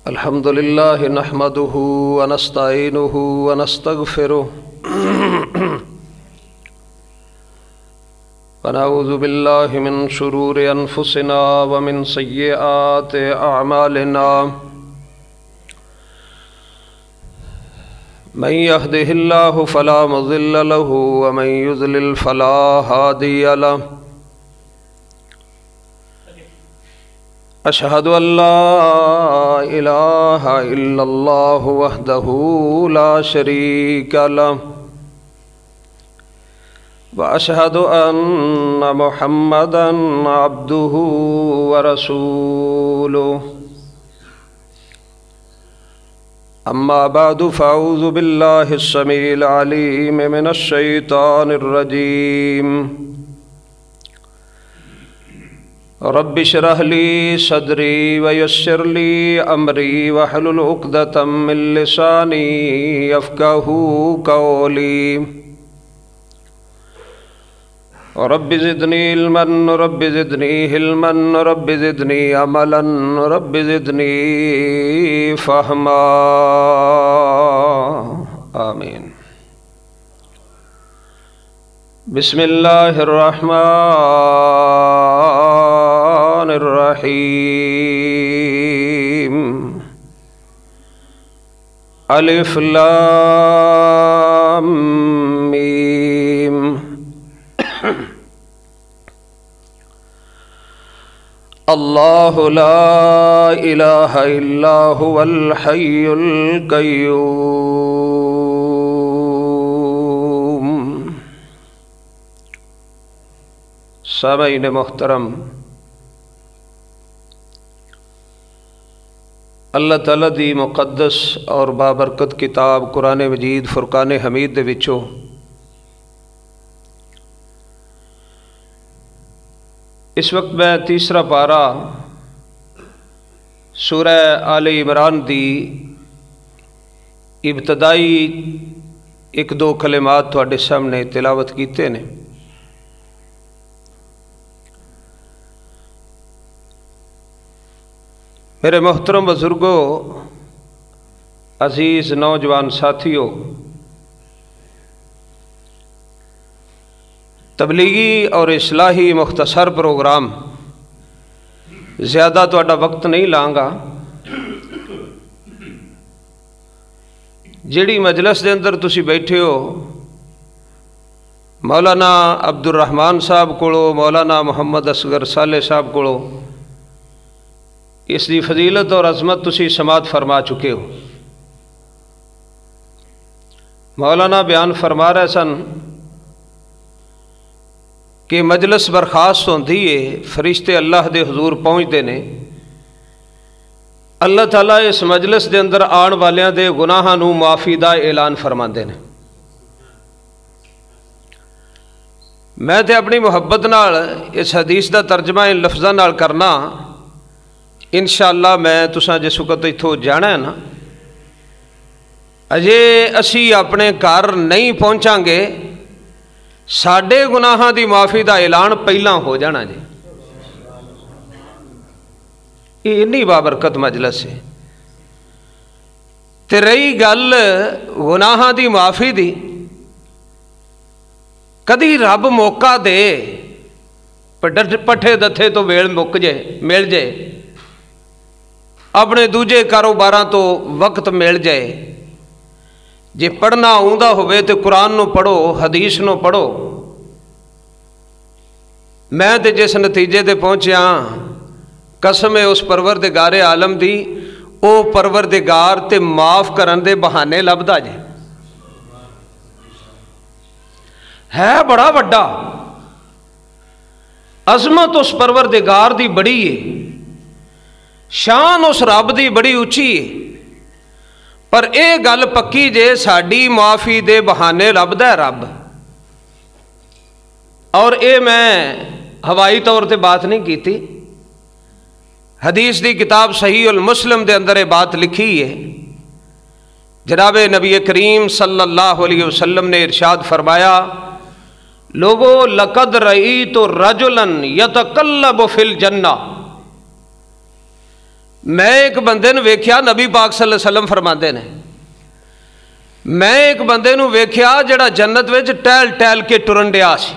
الحمد لله نحمده ونستعينه ونستغفره ونعوذ بالله من شرور أنفسنا ومن سيئات أعمالنا من يهده الله فلا مضل له ومن يضلل فلا هادي له أشهد أن لا إله إلا الله وحده لا شريك له وأشهد أن محمدًا عبده ورسوله أما بعد فأعوذ بالله السميع العليم من الشيطان الرجيم رب اشرح لي صدري ويسر لي أمري واحلل عقدة من لساني يفقهوا قولي رب زدني علما رب زدني حلما رب زدني عملا رب زدني فهما آمين بسم الله الرحمن الرحيم ألف لام ميم الله لا إله إلا هو الحي القيوم. سامعین محترم، اللہ تعالیٰ دی مقدس اور بابرکت کتاب قرآن مجید فرقان حمید دے وچوں اس وقت میں تیسرا پارا سورہ آل عمران دی ابتدائی ایک دو کلمات تواڈے سامنے تلاوت کیتے نے۔ میرے محترم بزرگوں، عزیز نوجوان ساتھیوں، تبلیغی اور اصلاحی مختصر پروگرام زیادہ تہاڈا وقت نہیں لاں گا۔ جیڑی مجلس دے اندر تسی بیٹھے ہو، مولانا عبد الرحمان صاحب کولو، مولانا محمد اصغر صالح صاحب کولو اس دی فضیلت اور عظمت تسی سماعت فرما چکے ہو۔ مولانا بیان فرما رہے سن کہ مجلس برخاست ہوندی ہے، فرشتے اللہ دے حضور پہنچتے نے، اللہ تعالیٰ اس مجلس دے اندر آن والیاں دے گناہاں نو معافی دا اعلان فرماندے نے۔ میں تے اپنی محبت نال اس حدیث دا ترجمہ ان لفظاں نال کرنا، انشاءاللہ میں تساں جس وقت اتھوں جانا ہے نا، اجے اسی اپنے گھر نہیں پہنچاں گے، ساڈے گناہاں دی معافی دا اعلان پہلاں ہو جانا جی۔ یہ انی بابرکت مجلس ہے۔ تے رہی گل گناہاں دی معافی دی، کدی رب موقع دے پٹھے دتھے تو ویل مل جائے، اپنے دوجے کاروباراں تو وقت مل جائے، جے پڑھنا آؤندا ہوئے تو قرآن نو پڑھو، حدیث نو پڑھو۔ میں تے جس نتیجے تے پہنچیا، قسم ہے اس پروردگار عالم دی، او پروردگار تے معاف کرن دے بہانے لبدا جے۔ ہے بڑا وڈا، عظمت اس پروردگار دی بڑی ہے، شان اس رب دی بڑی اچھی ہے، پر اے گل پکی جے ساڈی معافی دے بہانے لبدا ہے رب۔ اور اے میں ہوائی طور تے بات نہیں کیتی، حدیث دی کتاب صحیح المسلم دے اندر بات لکھی ہے۔ جناب نبی کریم صلی اللہ علیہ وسلم نے ارشاد فرمایا، لوگو لقد رأیت رجلا یتقلب فی الجنہ، میں ایک بندے نو ویکھیا، نبی پاک صلی اللہ علیہ وسلم فرماندے نے، میں ایک بندے نو ویکھیا جڑا جنت وچ ٹہل ٹہل کے ٹرن ڈیا سی،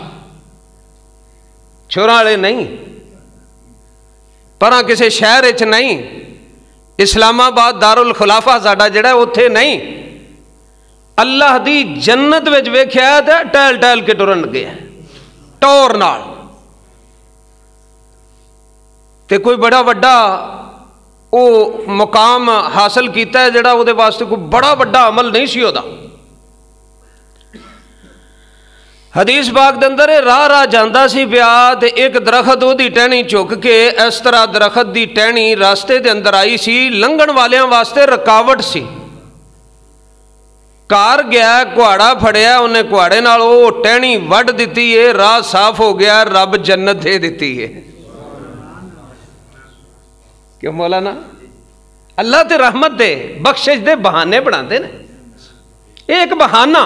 چھوڑا والے نہیں، پراں کسی شہر وچ نہیں، اسلام آباد دارالخلافہ ساڈا جڑا اوتھے نہیں، اللہ دی جنت وچ ویکھیا تے ٹہل ٹہل کے ٹرن گیا ٹور نال، تے کوئی بڑا وڈا او مقام حاصل کیتا ہے جڑا او دے واسطے کوئی بڑا وڈا عمل نہیں سی ہوتا۔ حدیث پاک دے اندر راہ راہ جاندا سی پیا تے ایک درخت او دی ٹہنی چک کے اس طرح درخت دی ٹہنی راستے دے اندر آئی سی، لنگن والیاں واسطے رکاوٹ سی، کار گیا کہاڑا پھڑیا، انہیں کہاڑے نال او ٹہنی وڈ دتی ہے، راہ صاف ہو گیا، رب جنت دے دتی ہے۔ کیوں مولانا؟ اللہ تے رحمت دے بخشش دے بہانے بنا دے نا، ایک بہانہ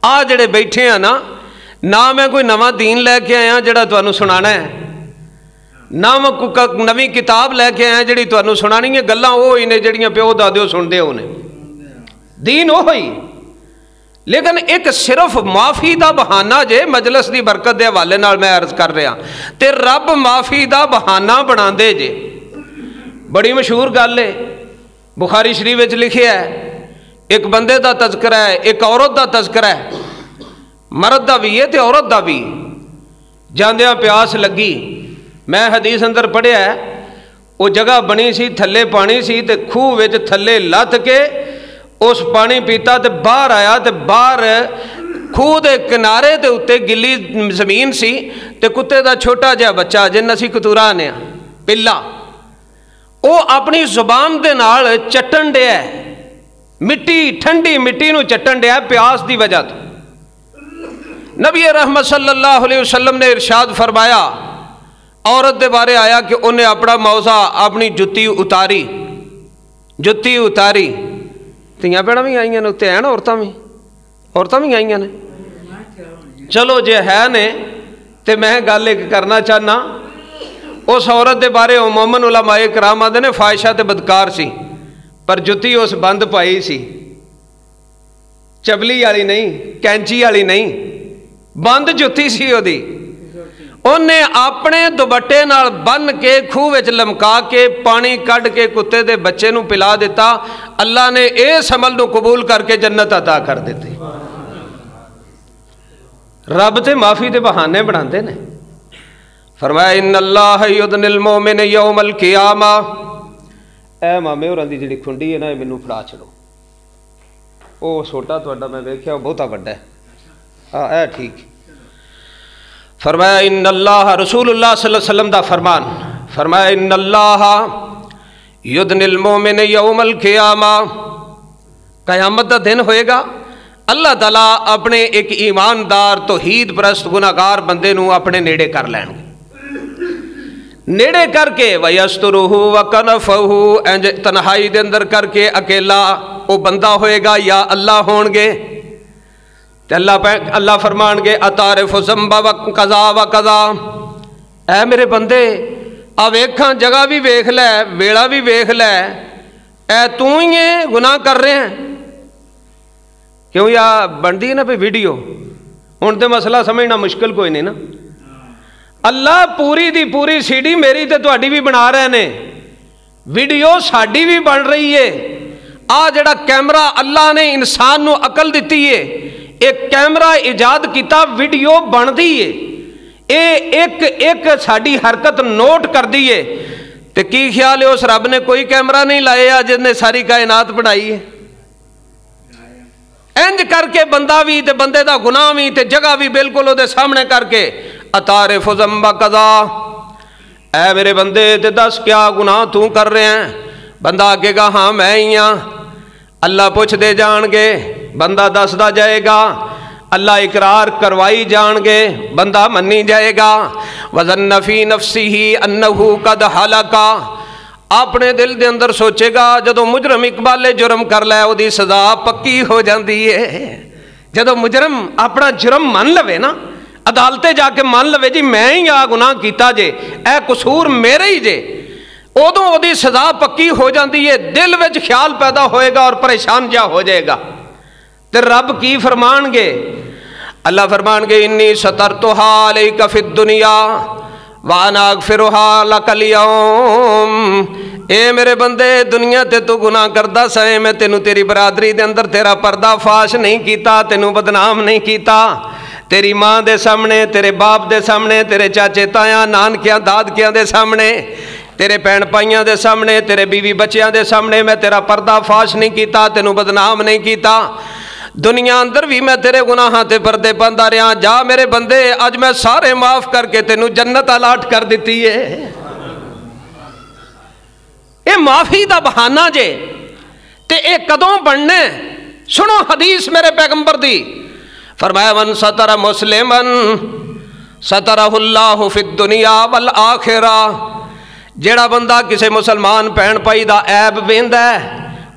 آ جڑے بیٹھے ہیں نہ میں کوئی نواں دین لے کے آیا جڑا تانوں سنانا ہے، نہ میں کوئی نویں کتاب لے کے آیا جڑی تانوں سنانی ہے، گلاں وہ ہی نے جڑیاں پیو دادیو سنتے ہونے، دین وہ ہی، لیکن ایک صرف معافی دا بہانہ جے مجلس دی برکت دے حوالے نال میں عرض کر رہا تے رب معافی دا بہانہ بنا دے جے۔ بڑی مشہور گل ہے، بخاری شریف وچ لکھیا ہے، ایک بندے دا تذکرہ ہے، ایک عورت دا تذکرہ ہے، مرد دا بھی ہے تے عورت دا بھی، جاندیاں پیاس لگی، میں حدیث اندر پڑھیا ہے، وہ جگہ بنی سی تھلے پانی سی تے کھوہ وچ تھلے لت کے اس پانی پیتا تے باہر آیا تے باہر کھوہ دے کنارے تے اتے گلی زمین سی تے کتے دا چھوٹا جہا بچہ جن اسی کتورا آنے پلا، وہ اپنی زبان دے نال چٹن ڈیا ہے، مٹی ٹھنڈی مٹی نو چٹن ڈیا پیاس دی وجہ تو۔ نبی رحمت صلی اللہ علیہ وسلم نے ارشاد فرمایا، عورت دے بارے آیا کہ انہیں اپنا موزہ اپنی جتی اتاری، تیاں پیڑا بھی آئیاں نے اتنے ہیں نا، عورتاں بھی آئیاں نے، چلو جے ہے نے تے میں گل ایک کرنا چاہنا، اس عورت دے بارے عموماً علماء کرام آدھے نے فاحشہ تے بدکار سی، پر جتی اس بند پائی سی، چبلی والی نہیں، کینچی والی نہیں، بند جتی سی وہ دی، انہیں اپنے دوبٹے نال بن کے کھوہ وچ لمکا کے پانی کڈ کے کتے دے بچے نو پلا دیتا، اللہ نے اس عمل نو قبول کر کے جنت عطا کر دیتی۔ رب تے معافی دے بہانے بناندے نے، فرمایا ان اللہ یدنی المومن یوم القیامہ، اے مامے ہوراں دی جڑی کھنڈی ہے نا مینوں پھڑا چھڑو، او چھوٹا تہاڈا میں ویکھیا بہتا وڈا ہے، ہاں اے ٹھیک، فرمایا ان اللہ، رسول اللہ صلی اللہ علیہ وسلم دا فرمان، فرمایا ان اللہ یدنی المومن یوم القیامہ، قیامت دا دن ہوئے گا، اللہ تعالیٰ اپنے ایک ایماندار توحید پرست گناہگار بندے نو اپنے نیڑے کر لین گے، نیڑے کر کے وَيَسْتُرُهُ وَكَنَفَهُ، انج تنہائی دے اندر کر کے اکیلا وہ بندہ ہوئے گا یا اللہ ہون گے، تے اللہ فرمان گے اتعرف ذنب وقضا وقضا، اے میرے بندے آ ویکھاں جگہ بھی ویکھ لے ویلا بھی ویکھ لے، اے تو ہی ہے گناہ کر رہے ہیں، کیوں یا بندی نا پہ ویڈیو ہن تے مسئلہ سمجھنا مشکل کوئی نہیں نا، اللہ پوری دی پوری سی ڈی میری تے تہاڈی بھی بنا رہے نے، ویڈیو ساڈی بھی بن رہی ہے، آ جڑا کیمرہ اللہ نے انسان نو عقل دیتی ہے، ایک کیمرہ ایجاد کیتا ویڈیو بن دی ہے، اے ایک ساڈی حرکت نوٹ کر دی ہے، تے کی خیال ہے اس رب نے کوئی کیمرہ نہیں لائے جس نے ساری کائنات بنائی ہے، انج کر کے بندہ بھی تے بندے دا گناہ بھی تے جگہ بھی بالکل دے سامنے کر کے اتعرف ذنب قضا، اے میرے بندے تے دس کیا گناہ تو کر رہے ہیں، بندہ آگے گا ہاں میں ہی ہاں، اللہ پوچھ دے جان گے، بندہ دس دا جائے گا، اللہ اقرار کروائی جان گے، بندہ منی جائے گا، وَظَنَّ فِي نَفْسِهِ أَنَّهُ قَدْ حَلَقَ، اپنے دل دے اندر سوچے گا جدو مجرم اقبال جرم کر لے وہ دی سزا پکی ہو جاندی ہے، جدو مجرم اپنا جرم مان لوے نا، عدالتے جا کے مان لوے جی میں ہی آ گناہ کیتا جے، اے قصور میرے ہی جے، ادوں وہ سزا پکی ہو جاتی ہے، دل وچ خیال پیدا ہوئے گا اور پریشان جا ہو جائے گا۔ تے رب کی فرمان گے؟ اللہ فرمان گے انی سترتھا علیک فی الدنیا وانا اغفرھا لک اليوم، اے میرے بندے دنیا تے تو گناہ کردا سیں، میں تینوں تیری برادری دے اندر تیرا پردہ فاش نہیں کیتا، تینوں بدنام نہیں کیتا، تیری ماں دے سامنے، تیرے باپ دے سامنے، تیرے چاچے تایاں نانکیاں دادکیاں دے سامنے، تیرے بہن پائیاں دے سامنے، تیرے بیوی بچیاں دے سامنے میں تیرا پردہ فاش نہیں کیتا، تینوں بدنام نہیں کیتا، دنیا اندر بھی میں تیرے گناہاں تے پردے پاندا رہا، جا میرے بندے اج میں سارے معاف کر کے تینوں جنت الاٹ کر دیتی ہے۔ اے معافی دا بہانہ جے تے اے کدوں بننے؟ سنو حدیث میرے پیغمبر دی، فرمایا من ستر مسلمن سترہ اللہ فی الدنیا والآخرہ، جیڑا بندہ کسے مسلمان بہن بھائی دا عیب ویندا ہے،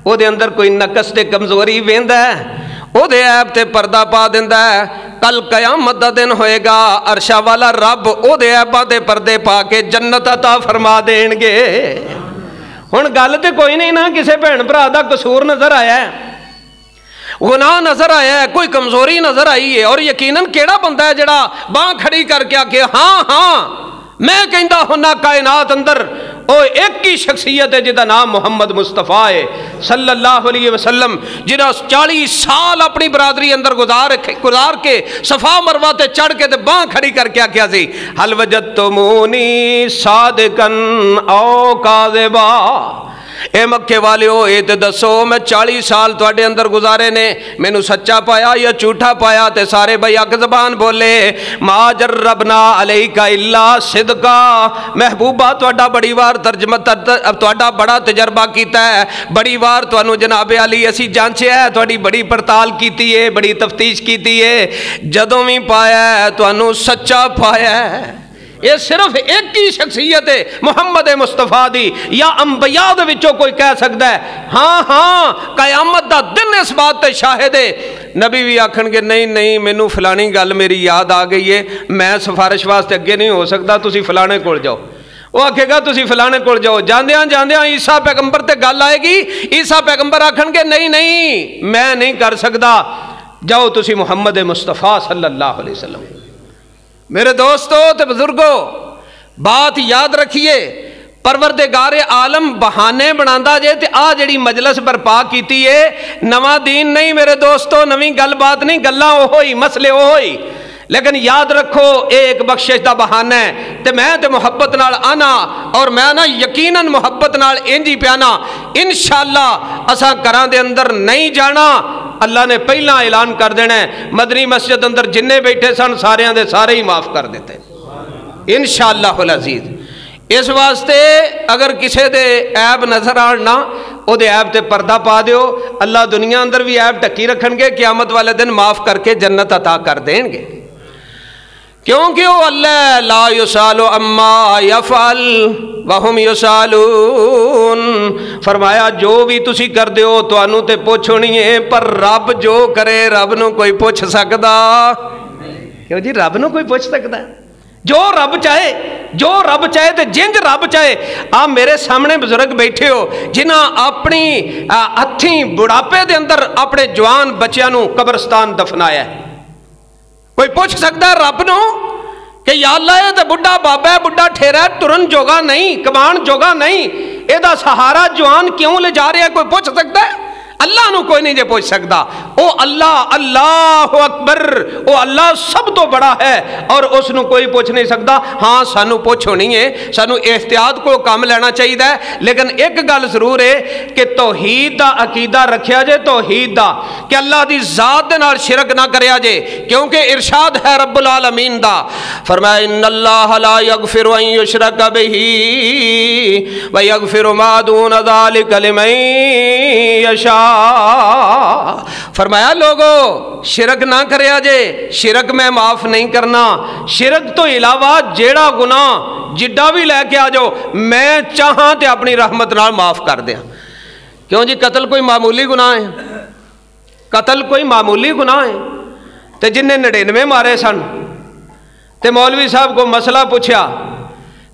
او دے اندر کوئی نقص تے کمزوری ویندا ہے، او دے عیب تے پردہ پا دیندا ہے، کل قیامت دا دن ہوئے گا عرشہ والا رب او دے عیباں تے پردے پا کے جنت عطا فرما دین گے۔ ہن گل تے کوئی نہیں نا کسے بہن بھرا دا قصور نظر آیا ہے، گناہ نظر آیا ہے، کوئی کمزوری نظر آئی ہے، اور یقیناً کیڑا بندہ ہے جڑا باں کھڑی کر کے آکے ہاں ہاں میں کہندا ہونا کائنات اندر او ایک ہی شخصیت ہے جدا نام محمد مصطفیٰ ہے صلی اللہ علیہ وسلم، جنہاں 40 سال اپنی برادری اندر گزار کے صفا مروہ تے چڑھ کے تے باں کھڑی کر کے آکیا سی حل وجدتمونی صادقن او کاذبا، اے مکے والیو اے تے دسو میں 40 سال تواڈے اندر گزارے نے، مینوں سچا پایا یا جھوٹا پایا؟ تے سارے بھائی حق زبان بولے ما جربنا علیک الا صدقا، محبوبہ تواڈا بڑی وار ترجمہ تواڈا بڑا تجربہ کیتا ہے، بڑی وار تانوں جناب علی اسی جانچیا ہے، تواڈی بڑی پڑتال کیتی ہے، بڑی تفتیش کیتی ہے، جدوں بھی پایا ہے تانوں سچا پایا ہے۔ یہ صرف ایک ہی شخصیت ہے محمد مصطفیٰ دی، یا انبیاء دے وچوں کوئی کہہ سکتا ہے ہاں ہاں قیامت دا دن اس بات تے شاہد ہے؟ نبی بھی آکھن گے نہیں نہیں مینوں فلانی گل میری یاد آ گئی ہے، میں سفارش واسطے اگے نہیں ہو سکتا، تسی فلانے کول جاؤ، وہ آکھے گا تسی فلانے کول جاؤ، جاندیاں جاندیاں عیسیٰ پیغمبر تے گل آئے گی، عیسیٰ پیغمبر آکھن گے نہیں نہیں میں نہیں کر سکتا، جاؤ تسی محمد مصطفیٰ صلی اللہ علیہ وسلم۔ میرے دوستو تے بزرگو بات یاد رکھیے، پروردگار عالم بہانے بناندا جے تے آ جڑی مجلس برپا کیتی ہے نواں دین نہیں میرے دوستو، نویں گل بات نہیں، گلاں اوہی مسئلے اوہی، لیکن یاد رکھو ایک بخشش دا بہانہ ہے تے میں تے محبت نال آنا، اور میں نا یقیناً محبت نال انجی پیانا انشاءاللہ اساں گھراں دے اندر نہیں جانا، اللہ نے پہلا اعلان کر دینا ہے مدنی مسجد اندر جننے بیٹھے سن ساریاں دے سارے ہی معاف کر دیتے انشاءاللہ العزیز۔ اس واسطے اگر کسے دے عیب نظر آنا او دے عیب تے پردہ پا دیو، اللہ دنیا اندر بھی عیب ٹکی رکھن گے، قیامت والے دن معاف کر کے جنت عطا کر دیں گے، کیونکہ وہ اللہ لا یسالو اما یفعل وہم یسالون، فرمایا جو بھی تسی کر دیو توانوں تے پوچھنی ہے، پر رب جو کرے رب نو کوئی پوچھ سکدا؟ کیوں جی رب نو کوئی پوچھ سکدا ہے؟ جو رب چاہے تے جنج رب چاہے۔ آپ میرے سامنے بزرگ بیٹھے ہو جنہاں اپنی ہتھیں بڑھاپے دے اندر اپنے جوان بچیاں نو قبرستان دفنایا ہے، کوئی پوچھ سکتا ہے رب نو کہ یا اللہ یہ تے بڑھا بابا ہے، بڑھا ٹھیرا ہے، ترن جوگا نہیں، کمان جوگا نہیں، اے دا سہارا جوان کیوں لے جا رہا ہے؟ کوئی پوچھ سکتا ہے؟ اللہ نو کوئی نہیں جے پوچھ سکتا۔ او اللہ اللہ اکبر، او اللہ سب تو بڑا ہے اور اس نو کوئی پوچھ نہیں سکتا۔ ہاں سانو پوچھ ہونی ہے، سانو احتیاط کو کام لینا چاہیے، لیکن ایک گل ضرور ہے کہ توحید دا عقیدہ رکھیا جے، توحید دا کہ اللہ دی ذات دے نال شرک نہ کریا جے، کیونکہ ارشاد ہے رب العالمین دا، فرمایا ان اللہ لا یغفر ان یشرک بہ ویغفر ما دون ذلک لمن یشاء، فرمایا لوگو شرک نہ کریا جے، شرک میں معاف نہیں کرنا، شرک تو علاوہ جیڑا گناہ جڈا بھی لے کے آ جاؤ میں چاہاں تے اپنی رحمت نال معاف کر دیا۔ کیوں جی قتل کوئی معمولی گناہ ہے؟ قتل کوئی معمولی گناہ ہے؟ تے جن نے 99 مارے سن تے مولوی صاحب کو مسئلہ پوچھا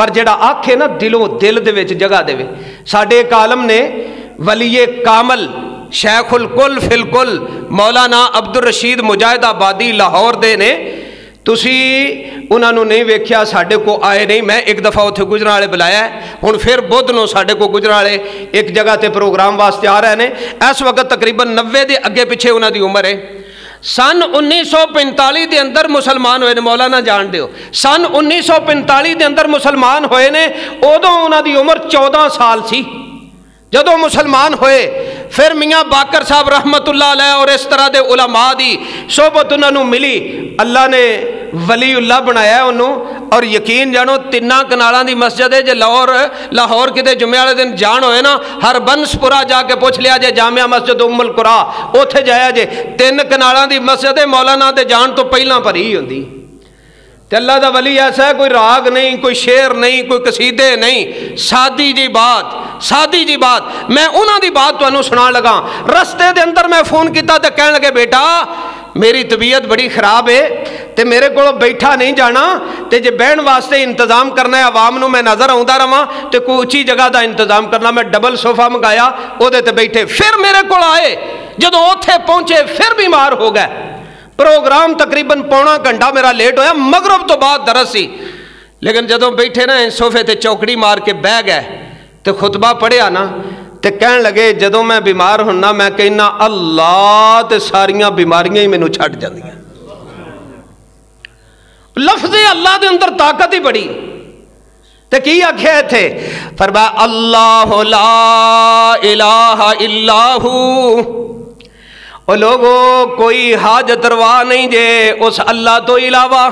پر جڑا آکھے نا دلوں دل دے وچ جگہ دے. ساڈے ایک عالم نے ولی کامل شیخ الکل فی الکل مولانا عبد الرشید مجاہد آبادی لاہور دے نے. تسی انہوں نے نہیں ویکھیا, ساڈے کو آئے نہیں. میں ایک دفعہ اتنے گجران والے بلایا ہے, ہن پھر بدھ نو ساڈے کو گجران والے ایک جگہ تے پروگرام واسطے آ رہے ہیں. اس وقت تقریباً 90 دے اگے پیچھے انہوں دی عمر ہے. سن 1945 دے اندر مسلمان ہوئے نے, مولانا جان دیو, سن 1945 دے اندر مسلمان ہوئے نے. ادوں انہوں دی عمر 14 سال سی جدوں مسلمان ہوئے. پھر میاں باقر صاحب رحمت اللہ علیہ اور اس طرح دے علماء دی صحبت انہوں نے ملی. اللہ نے ولی اللہ بنایا ہے انہوں. اور یقین جانو 3 کنالاں دی مسجد ہے. جے لاہور کتے جمعے والے دن جان ہوئے نا, ہر بنسپورا جا کے پوچھ لیا جے جامعہ مسجد ام القرا اوتھے جایا جے. 3 کنالاں دی مسجد ہے, مولانا دے جان تو پہلاں بھری ہوندی. تے اللہ دا ولی ایسا ہے, کوئی راگ نہیں, کوئی شعر نہیں, کوئی قصیدے نہیں, سادی جی بات, سادی جی بات. میں انہاں دی بات تانوں سنا لگا. رستے دے اندر میں فون کیتا تے کہن لگے بیٹا میری طبیعت بڑی خراب ہے تے میرے کو بیٹھا نہیں جانا, تے جے بہن واسطے انتظام کرنا ہے عوام نو میں نظر آؤں رہا تے کوئی اچھی جگہ دا انتظام کرنا. میں ڈبل صوفہ منگایا, او دے تے بیٹھے. پھر میرے کو آئے, جدوں اوتھے پہنچے پھر بیمار ہو گئے. پروگرام تقریباً پونا گھنٹہ میرا لیٹ ہویا, مغرب تو بعد درس سی. لیکن جدوں بیٹھے نا صوفے تے چوکڑی مار کے بہ گئے تے خطبہ پڑھیا نا, تے کہن لگے جدوں میں بیمار ہونا میں کہنا اللہ تے ساریاں بیماریاں ہی مینوں چھڈ جاندیاں. لفظ اللہ دے اندر طاقت ہی بڑی. تے کی آکھیا تھے, فرمایا اللہ لا الہ الا ہو. او لوگو کوئی حاجت روا نہیں جے اس اللہ تو علاوہ,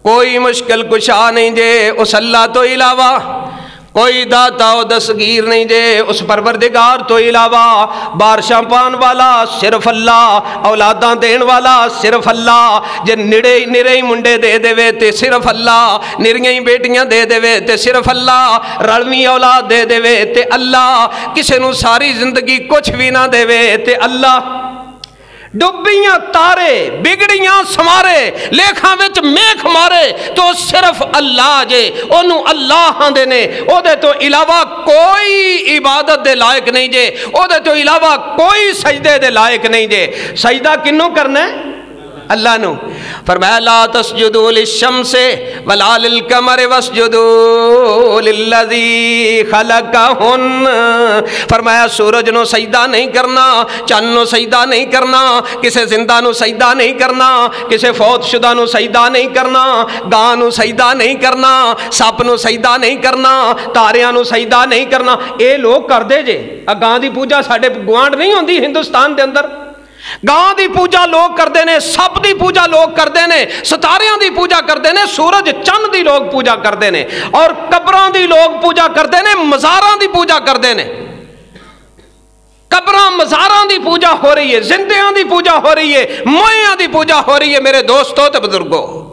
کوئی مشکل کشا نہیں جے اس اللہ تو علاوہ, کوئی داتا و دستگیر نہیں جے اس پروردگار تو علاوہ. بارشاں پان والا صرف اللہ, اولاداں دین والا صرف اللہ. جے نرے منڈے دے دے وے تے صرف اللہ, نریاں بیٹیاں دے دے وے تے صرف اللہ, رلویں اولاد دے دے وے تے اللہ, کسے نو ساری زندگی کچھ بھی نہ دے وے تے اللہ. ڈبیاں تارے بگڑیاں سمارے لیکھاں وچ میکھ مارے تو صرف اللہ جے, انہوں اللہ ہاں دے نے. او دے تو علاوہ کوئی عبادت دے لائق نہیں جے, او دے تو علاوہ کوئی سجدے دے لائق نہیں جے. سجدہ کنوں کرنا ہے؟ اللہ نو. فرمایا لا تسجدوا للشمس ولا للقمر واسجدوا للذی خلقہن. فرمایا سورج نو سجدہ نہیں کرنا, چند نو سجدہ نہیں کرنا, کسے زندہ نو سجدہ نہیں کرنا, کسے فوت شدہ نو سجدہ نہیں کرنا, گاں نو سجدہ نہیں کرنا, سپ نو سجدہ نہیں کرنا, تاریاں نو سجدہ نہیں کرنا. اے لوگ کر دے جے. گاں دی پوجا ساڈے گوانڈ نہیں ہوندی ہندوستان دے اندر. گاں دی پوجا لوگ کردے نے, سپ دی پوجا لوگ کردے نے, ستاریاں دی پوجا کردے نے, سورج چند دی لوگ پوجا کردے نے, اور قبراں دی لوگ پوجا کردے نے, مزاراں دی پوجا کردے نے. قبراں مزاراں دی پوجا ہو رہی ہے, زندیاں دی پوجا ہو رہی ہے, موئیاں دی پوجا ہو رہی ہے. میرے دوستو تے بزرگو,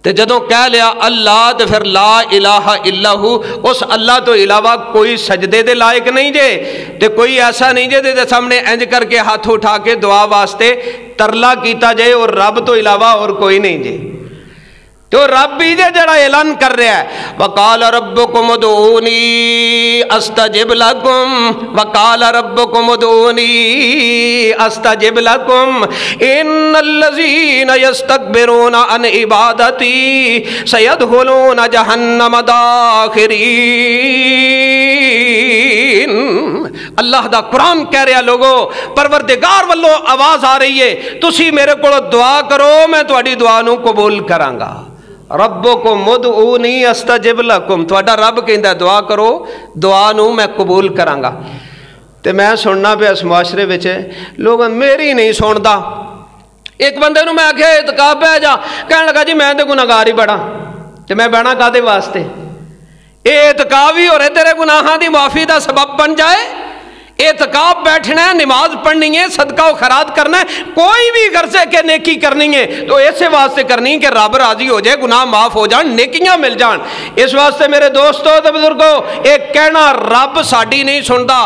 تے جدوں کہہ لیا اللہ تے پھر لا الہ الا ہو, اس اللہ تو علاوہ کوئی سجدے دے لائق نہیں جے. تے کوئی ایسا نہیں جے دے سامنے انج کر کے ہاتھ اٹھا کے دعا واسطے ترلا کیتا جائے اور رب تو علاوہ اور کوئی نہیں جے. تو رب بھی جے جڑا اعلان کر رہا ہے, وقال ربکم ادعونی استجب لکم, وقال ربکم ادعونی استجب لکم, ان الذین یستکبرون عن عبادتی سیدخلون جہنم داخرین. اللہ دا قرآن کہہ رہا لوگو, پروردگار والو آواز آ رہی ہے, تسی میرے کو دعا کرو میں تہاڈی دعا نو قبول کرانگا. ربکم ادعونی استجب لکم, تہاڈا رب کہندا دعا کرو, دعا نو میں قبول کرانگا. تے میں سننا پہ اس معاشرے وچ لوگ میری نہیں سندا. ایک بندے نو میں آکھیا اعتکاف پہ جا, کہن لگا جی میں تے گناہگار ہی بڑا, تے میں بہنا کادے واسطے؟ اعتکاف ہی ہو رہے تیرے گناہاں دی معافی دا سبب بن جائے. اعتکاف بیٹھنا ہے, نماز پڑھنی ہے, صدقہ و خیرات کرنا ہے, کوئی بھی غرضے کے نیکی کرنی ہے تو ایسے واسطے کرنی کہ رب راضی ہو جائے, گناہ معاف ہو جان, نیکیاں مل جان. اس واسطے میرے دوستو تے بزرگو, ایک کہنا رب ساڈی نہیں سندا,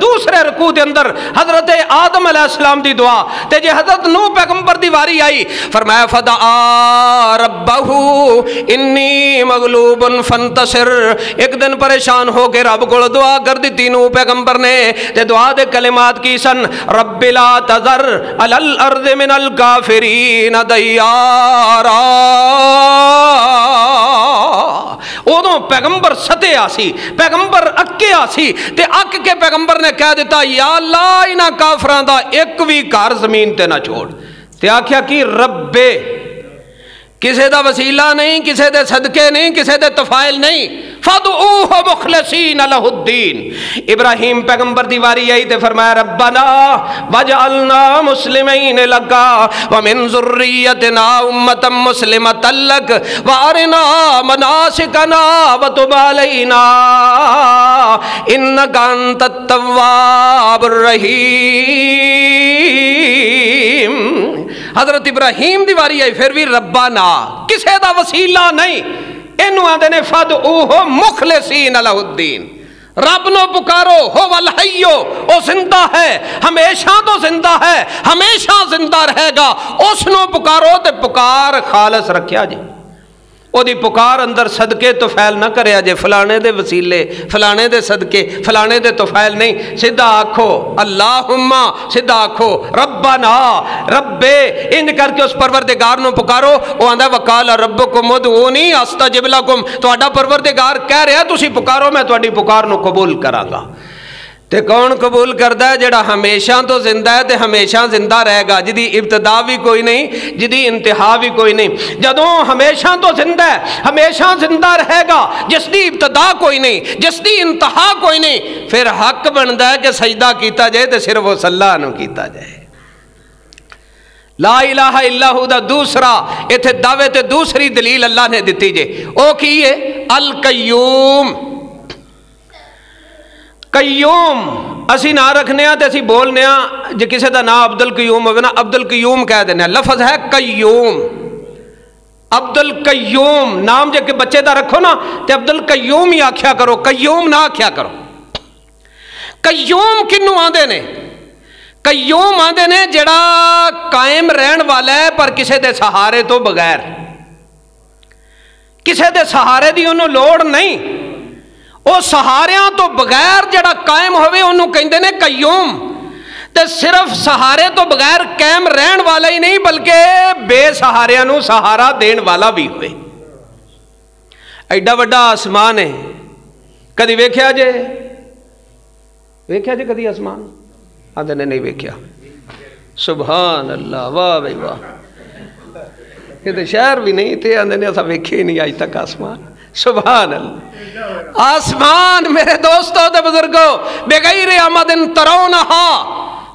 دوسرے رکوع دے اندر حضرت آدم علیہ السلام دی دعا تے جے حضرت نوح پیغمبر دی واری آئی فرمایا فدعا ربہ انی مغلوب فانتصر، ایک دن پریشان ہو کے رب کو دعا کر دیتی نوح پیغمبر نے تے دعا دے کلمات کی سن رب لا تذر علی الارض من الکافرین دیارا۔ ادوں پیغمبر ستے آسی، پیغمبر اکے آسی تے اک کے پیغمبر نے کہہ دیتا یا اللہ انہاں کافراں دا ایک بھی گھر زمین تے نہ چھوڑ، تے آکھیا کی رب، کسے دا وسیلہ نہیں، کسے دے صدقے نہیں، کسے دے تفائل نہیں، فَادْعُوهُ مُخْلَصِينَ لَهُ الدِّينَ۔ ابراہیم پیغمبر دی واری آئی تے فرمایا ربنا وَاجْعَلْنَا مُسْلِمَيْنِ لَكَ وَمِنْ ذُرِّيَّتِنَا أُمَّةً مُسْلِمَةً لَكَ وَأَرِنَا مَنَاسِكَنَا وَتُبْ عَلَيْنَا إِنَّكَ أَنْتَ التَّوَّابُ الرَّحِيمُ۔ حضرت ابراہیم دی واری آئی پھر بھی ربنا، کسے دا وسیلہ نہیں، انہوں آدھے نے فَادْعُوهُ مُخْلِصِينَ لَهُ الدِّينَ، رب نو پکارو، ہو والحیو، او زندہ ہے، ہمیشہ تو زندہ ہے، ہمیشہ زندہ رہے گا، اس نو پکارو تے پکار خالص رکھیا جی، او دی پکار اندر صدقے توفیل نہ کرے جے فلانے دے وسیلے، فلانے دے صدقے، فلانے دے توفیل نہیں، سدھا آکھو اللہم، سدھا آکھو ربنا، رب ان کر کے اس پروردگار نو پکارو۔ او آندہ وقال ربکم ادعونی استجب لکم، تو اڈا پروردگار کہہ رہا تسی پکارو میں تواڈی پکار نو قبول کراں گا۔ تے کون قبول کردہ ہے؟ جڑا ہمیشہ تو زندہ ہے تے ہمیشہ زندہ رہے گا، جدی ابتدا بھی کوئی نہیں، جدی انتہا بھی کوئی نہیں۔ جدوں ہمیشہ تو زندہ ہے، ہمیشہ زندہ رہے گا، جس دی ابتدا کوئی نہیں، جس دی انتہا کوئی نہیں، پھر حق بندا ہے کہ سجدہ کیتا جائے تے صرف وہ اللہ نو کیتا جائے۔ لا الہ الا ہو دا دوسرا ایتھے دعوے تے دوسری دلیل اللہ نے دیتی جے، او کی ہے القیوم۔ قیوم اسی نہ رکھنے تے اسی بولنے جے کسے دا نام عبد القیوم ہوگا نا عبد القیوم کہہ دینے، لفظ ہے قیوم، عبد القیوم نام جے کہ بچے دا رکھو نا تے عبد القیوم ہی آکھیا کرو، قیوم نہ آکھیا کرو۔ قیوم کنوں آندے نے؟ قیوم آندے نے جڑا قائم رہن والا ہے پر کسے دے سہارے تو بغیر، کسے دے سہارے دی انہوں لوڑ نہیں، او سہاریاں تو بغیر جڑا قائم ہوئے انہوں کہندے نے قیوم۔ تے صرف سہارے تو بغیر قائم رہن والا ہی نہیں بلکہ بے سہاریاں نو سہارا دین والا بھی ہوئے۔ ایڈا وڈا آسمان ہے، کدی ویکھیا جے؟ ویکھیا جے کدی آسمان؟ آدھے نے نہیں ویکھیا۔ سبحان اللہ، واہ بھائی واہ، یہ تو شہر بھی نہیں تھے، آدھے نے ایسا ویکھے ہی نہیں آج تک آسمان۔ سبحان اللہ، آسمان میرے دوستوں تے بزرگوں بغیر آمد ترونہا،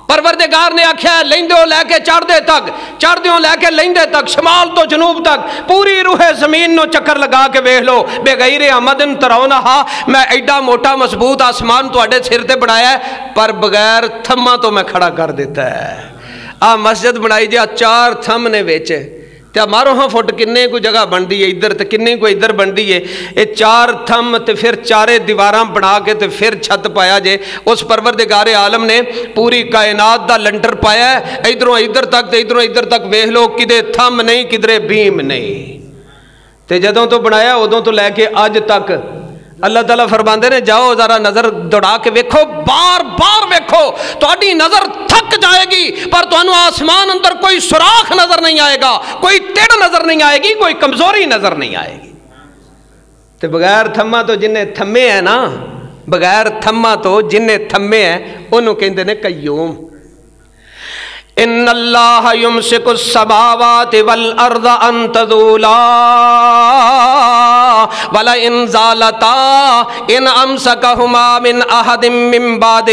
پروردگار نے آکھیا لیندے لے کے چڑھ دے تک، چڑھ دیوں لے کے لیندے تک، شمال تو جنوب تک پوری روح زمین نو چکر لگا کے بیخ لو، بغیر آمد ترونہا، میں ایڈا موٹا مضبوط آسمان تو اڈے سر تے بڑھایا ہے پر بغیر تھما تو میں کھڑا کر دیتا ہے۔ مسجد بنائی جا 4 تھم نے ویچے تے مارو ہاں فٹ کنے کو جگہ بن دی ہے ادھر تے کنے کو ادھر بن دی ہے، یہ 4 تھم تے پھر 4 دیواراں بنا کے تے پھر چھت پایا جے۔ اس پروردگار عالم نے پوری کائنات دا لنٹر پایا ہے، ادھروں ادھر تک تے ادھروں ادھر تک ویکھ لو، کدے تھم نہیں کدھرے بیم نہیں، تے جدوں تو بنایا ادوں تو لے کے اج تک اللہ تعالیٰ فرماندے نے جاؤ ذرا نظر دوڑا کے ویکھو، بار بار ویکھو، تہاڈی نظر تھک جائے گی پر تانوں آسمان اندر کوئی سوراخ نظر نہیں آئے گا، کوئی تڑ نظر نہیں آئے گی، کوئی کمزوری نظر نہیں آئے گی۔ تے بغیر تھما تو جنہیں تھمے ہیں نا، بغیر تھما تو جنہیں تھمے ہیں انہوں کہندے نے قیوم۔ ان اللہ یمسک السماوات والارض ان تزولا ولئن زالتا ان امسکہما من احد من بعدہ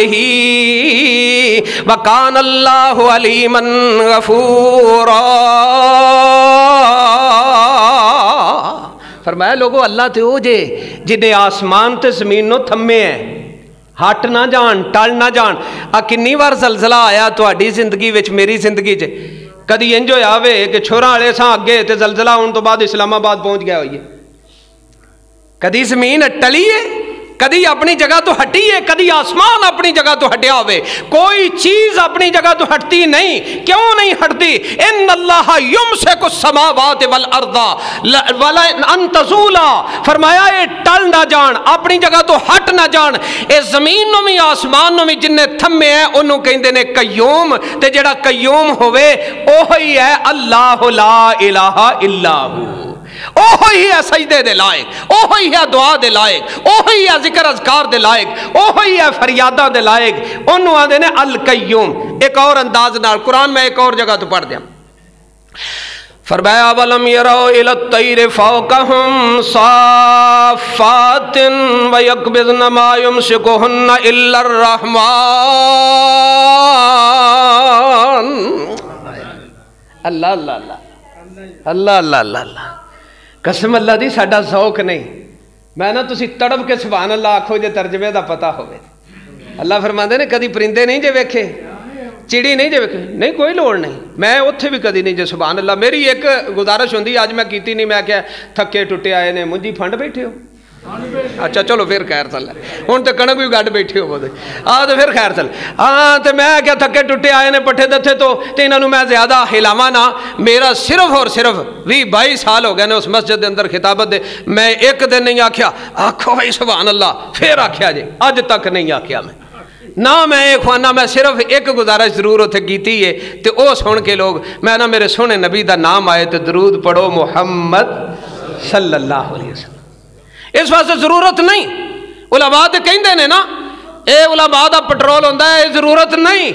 وکان اللہ علیما غفورا۔ فرمایا لوگو اللہ تے ہو جے جنہیں آسمان تے زمین نو تھمے ہیں، ہٹ نہ جان، ٹل نہ جان۔ کنی بار زلزلہ آیا تہاڈی زندگی وچ، میری زندگی چ کدی انج ہویا وے کہ چھوڑا والے ساں اگے تے زلزلہ ہون تو بعد اسلام آباد پہنچ گیا ہوئی ہے؟ کدی زمین ٹلی ہے؟ کدی اپنی جگہ تو ہٹی ہے، کدی آسمان اپنی جگہ تو ہٹیا ہوئے، کوئی چیز اپنی جگہ تو ہٹتی نہیں۔ کیوں نہیں ہٹتی؟ ان اللہ یمسک السماوات والارض ولا ان تزولا، فرمایا یہ ٹل نہ جان، اپنی جگہ تو ہٹ نہ جان۔ اے زمین نو بھی آسمان نو بھی جن نے تھمے ہیں انہوں کہندے نے قیوم، تے جڑا قیوم ہوئے اوہی ہے اللہ لا الہ الا ہو، اوہی ہے سجدے دے لائق، اوہی ہے دعا دے لائق، اوہی ہے ذکر اذکار دے لائق، اوہی ہے فریادہ دے لائق، انہوں آدھے نے القیوم۔ ایک اور انداز نال قرآن میں ایک اور جگہ تو پڑھ دیا، فرمایا وَلَمْ يَرَوْا إِلَى الطَّيْرِ فَوْقَهُمْ صَافَّاتٍ وَيَقْبِضْنَ مَا يُمْسِكُهُنَّ إِلَّا الرَّحْمَنُ۔ اللہ اللہ اللہ اللہ اللہ اللہ اللہ، قسم اللہ دی ساڈا ذوق نہیں۔ میں نا تسی تڑپ کے سبحان اللہ آکھو جے ترجمے دا پتہ ہوئے۔ اللہ فرماندے نے کدی پرندے نہیں جے ویکھے، چڑی نہیں جے ویکھے، نہیں کوئی لوڑ نہیں، میں اتھے بھی کدی نہیں جے سبحان اللہ۔ میری ایک گزارش ہوندی آج میں کیتی نہیں، میں کہا تھکے ٹوٹے آئے نے منجی پھنڈ بیٹھے ہو، اچھا چلو پھر خیر چل ہوں تو کنک بھی گڈ بیٹھے ہو تو پھر خیر چل ہاں تو میں کیا تھکے ٹوٹے آئے نے پٹھے دتھے تو انہوں میں زیادہ ہلاوا نہ، میرا صرف اور صرف 20-22 سال ہو گئے نے اس مسجد دے اندر خطابت دے، میں ایک دن نہیں آکھیا آکھو بھائی سبحان اللہ پھر آکھیا جی، اج تک نہیں آکھیا میں نہ، میں ایک خوانا میں صرف ایک گزارش ضرور اتنے کیتی ہے تو وہ سن کے لوگ میں نہ میرے سونے نبی دا نام آئے تو درود پڑھو محمد صلی اللہ علیہ وسلم۔ اس واسطے ضرورت نہیں، علماء تے کہندے نے نا اے علماء دا پٹرول ہوندا ہے، ضرورت نہیں۔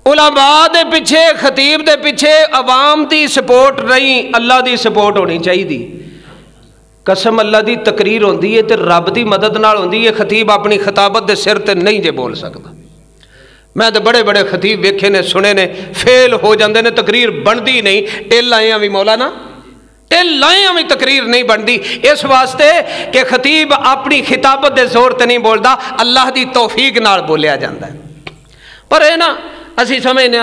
علماء دے پیچھے خطیب دے پیچھے عوام دی سپورٹ نہیں، اللہ دی سپورٹ ہونی چاہیے دی۔ قسم اللہ دی تقریر ہوندی ہے تے رب دی مدد نال ہوندی ہے، خطیب اپنی خطابت دے سر تے نہیں جے بول سکتا۔ میں تے بڑے بڑے خطیب ویکھے نے سنے نے فیل ہو جاندے نے، تقریر بندی نہیں، ٹل آئے بھی مولانا لائیں ہمیں تقریر نہیں بنتی، اس واسطے کہ خطیب اپنی خطابت دے زور تے نہیں بولتا، اللہ دی توفیق نال بولیا جاندہ ہے۔ پر ہے نا اسی سمجھنے